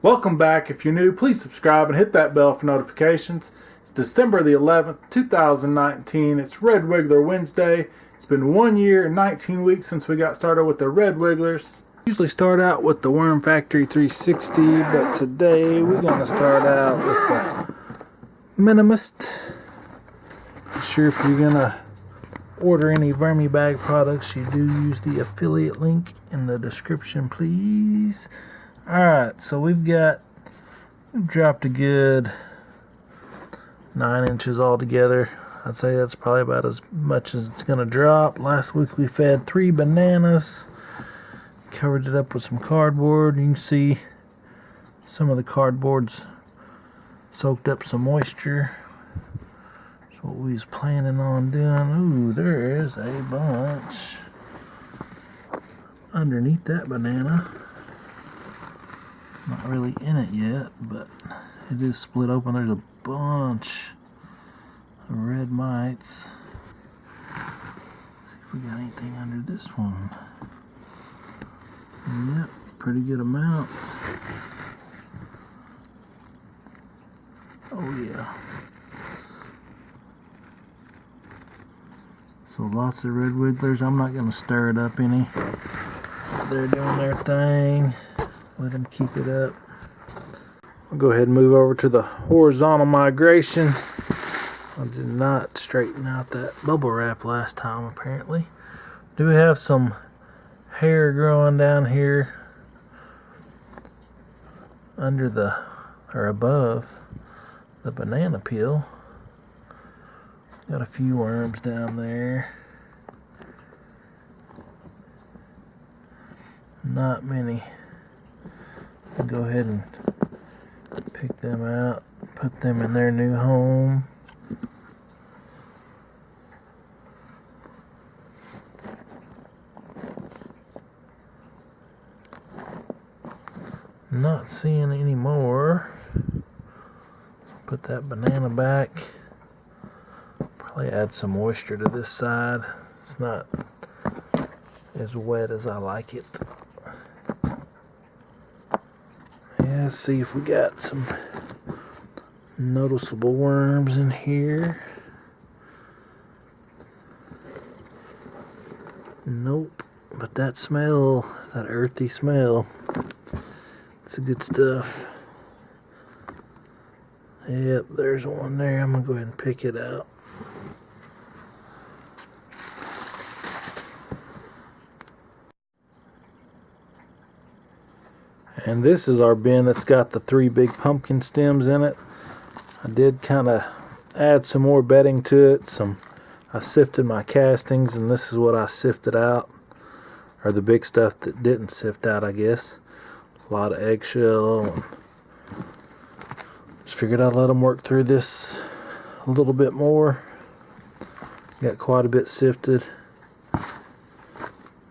Welcome back. If you're new, please subscribe and hit that bell for notifications. It's December the 11th, 2019. It's Red Wiggler Wednesday. It's been 1 year and 19 weeks since we got started with the Red Wigglers. Usually start out with the Worm Factory 360, but today we're going to start out with the Minimist. Not sure if you're going to order any Vermi Bag products, you do use the affiliate link in the description, please. Alright, so we've dropped a good 9 inches altogether. I'd say that's probably about as much as it's going to drop. Last week we fed 3 bananas, covered it up with some cardboard. You can see some of the cardboard's soaked up some moisture. That's what we was planning on doing. Ooh, there is a bunch underneath that banana. Not really in it yet, but it is split open. There's a bunch of red mites. Let's see if we got anything under this one. Yep, pretty good amount. Oh yeah. So lots of red wigglers. I'm not going to stir it up any. They're doing their thing. Let them keep it up. I'll go ahead and move over to the horizontal migration. I did not straighten out that bubble wrap last time, apparently. Do have some hair growing down here under or above the banana peel. Got a few worms down there. Not many. I'll go ahead and pick them out, put them in their new home. Not seeing any more. Put that banana back. Probably add some moisture to this side. It's not as wet as I like it. Yeah, let's see if we got some noticeable worms in here. Nope, but that smell, that earthy smell, it's good stuff. Yep, there's one there. I'm gonna go ahead and pick it out. And this is our bin that's got the 3 big pumpkin stems in it. I did kind of add some more bedding to it. I sifted my castings, and this is what I sifted out. Or the big stuff that didn't sift out, I guess. A lot of eggshell. Just figured I'd let them work through this a little bit more. Got quite a bit sifted.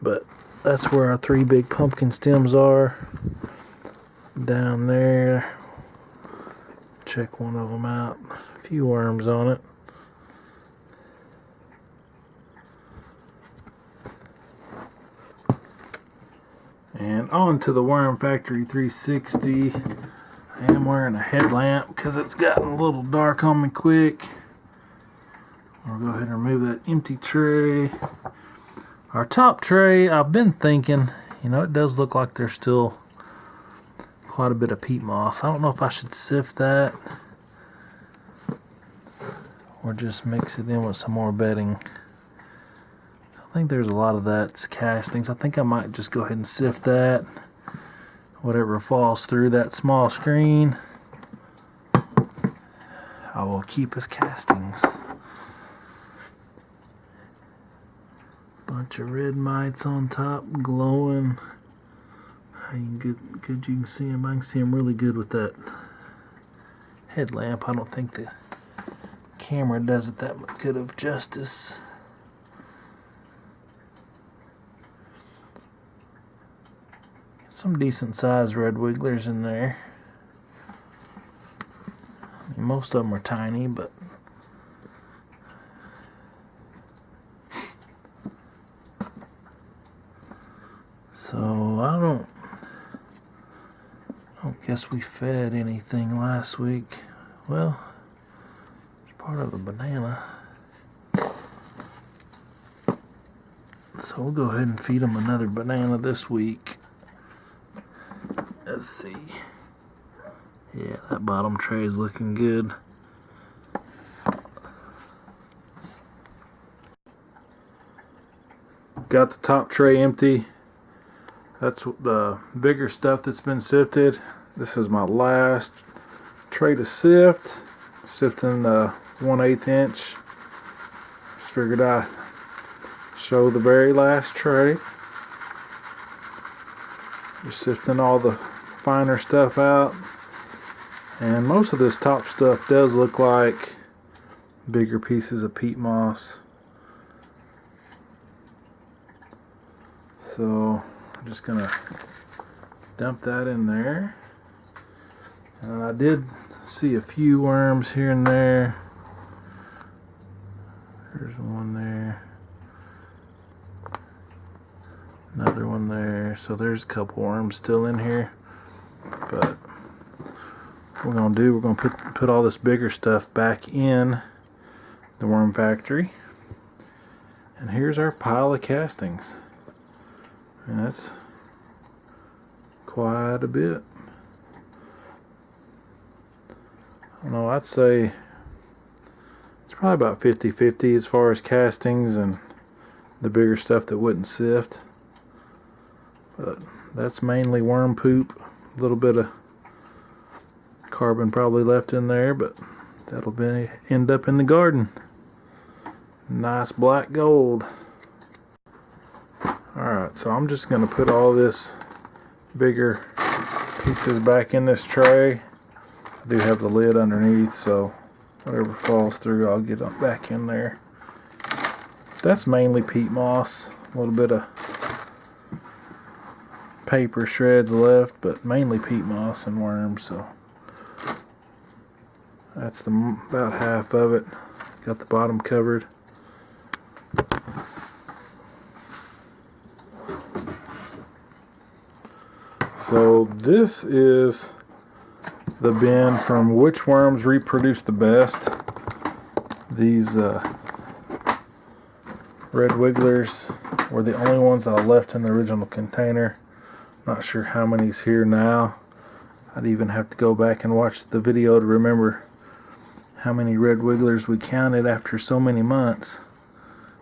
But that's where our 3 big pumpkin stems are. Down there, check one of them out. A few worms on it. And on to the Worm Factory 360. I am wearing a headlamp because it's gotten a little dark on me quick. We'll go ahead and remove that empty tray. Our top tray, I've been thinking, it does look like there's still quite a bit of peat moss. I don't know if I should sift that or just mix it in with some more bedding. So I think there's a lot of that's castings. I think I might just go ahead and sift that. Whatever falls through that small screen, I will keep as castings. Bunch of red mites on top, glowing. You can see them. I can see them really good with that headlamp. I don't think the camera does it that good of justice. Got some decent sized red wigglers in there. I mean, most of them are tiny, but so I don't I don't guess we fed anything last week. Well, it's part of the banana. So we'll go ahead and feed them another banana this week. Let's see. Yeah, that bottom tray is looking good. Got the top tray empty. That's the bigger stuff that's been sifted. This is my last tray to sift. Sifting the 1/8 inch. Just figured I'd show the very last tray. Just sifting all the finer stuff out. And most of this top stuff does look like bigger pieces of peat moss. So I'm just gonna dump that in there. And I did see a few worms here and there. There's one there. Another one there. So there's a couple worms still in here. But what we're gonna do, we're gonna put all this bigger stuff back in the worm factory. And here's our pile of castings. And that's quite a bit. I don't know, I'd say it's probably about 50-50 as far as castings and the bigger stuff that wouldn't sift. But that's mainly worm poop. A little bit of carbon probably left in there, but that'll end up in the garden. Nice black gold. Alright, so I'm just going to put all this bigger pieces back in this tray. I do have the lid underneath, so whatever falls through I'll get up back in there. That's mainly peat moss. A little bit of paper shreds left, but mainly peat moss and worms. So that's about half of it. Got the bottom covered. So this is the bin from which worms reproduce the best. These red wigglers were the only ones that I left in the original container. Not sure how many's here now. I'd even have to go back and watch the video to remember how many red wigglers we counted after so many months.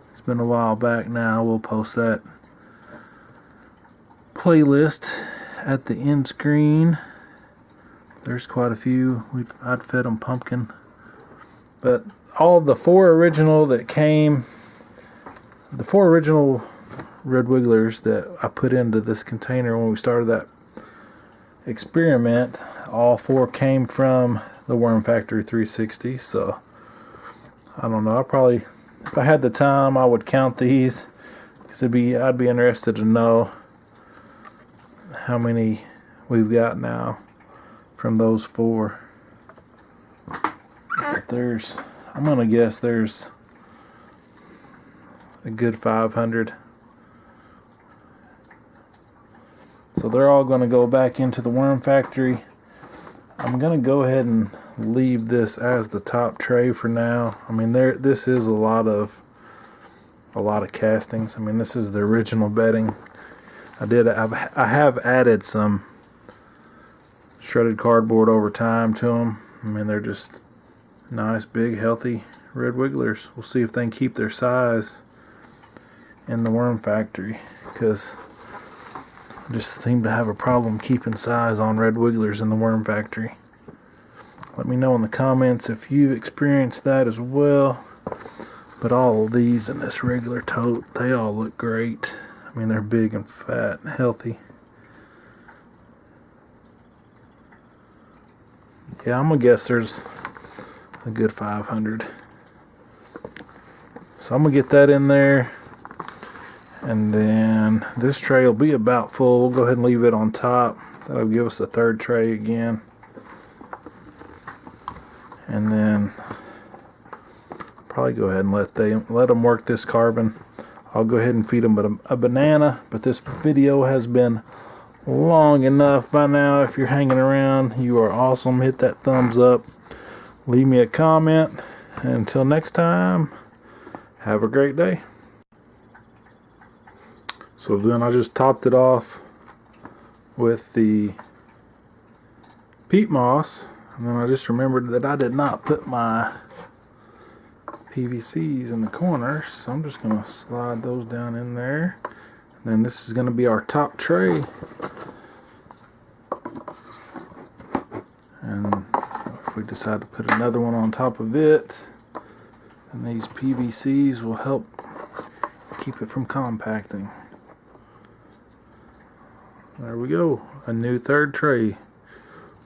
It's been a while back now. We'll post that playlist at the end screen. There's quite a few. I'd fed them pumpkin. But all of the four original red wigglers that I put into this container when we started that experiment, all four came from the Worm Factory 360. So I don't know, if I had the time, I would count these, because I'd be interested to know how many we've got now from those four. But I'm gonna guess there's a good 500. So they're all going to go back into the worm factory. I'm going to go ahead and leave this as the top tray for now. I mean, this is a lot of castings. I mean, this is the original bedding. I have added some shredded cardboard over time to them. I mean, they're just nice, big, healthy red wigglers. We'll see if they can keep their size in the worm factory, because I just seem to have a problem keeping size on red wigglers in the worm factory. Let me know in the comments if you've experienced that as well. But all of these in this regular tote, they all look great. I mean, they're big and fat and healthy. Yeah, I'm gonna guess there's a good 500. So I'm gonna get that in there, and then this tray will be about full. We'll go ahead and leave it on top. That'll give us a third tray again, and then probably go ahead and let them work this carbon. I'll go ahead and feed them a banana. But this video has been long enough by now. If you're hanging around, you are awesome. Hit that thumbs up. Leave me a comment. And until next time, have a great day. So then I just topped it off with the peat moss. And then I just remembered that I did not put my PVCs in the corners. So I'm just going to slide those down in there. And then this is going to be our top tray. And if we decide to put another one on top of it, then these PVCs will help keep it from compacting. There we go, a new third tray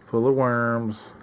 full of worms.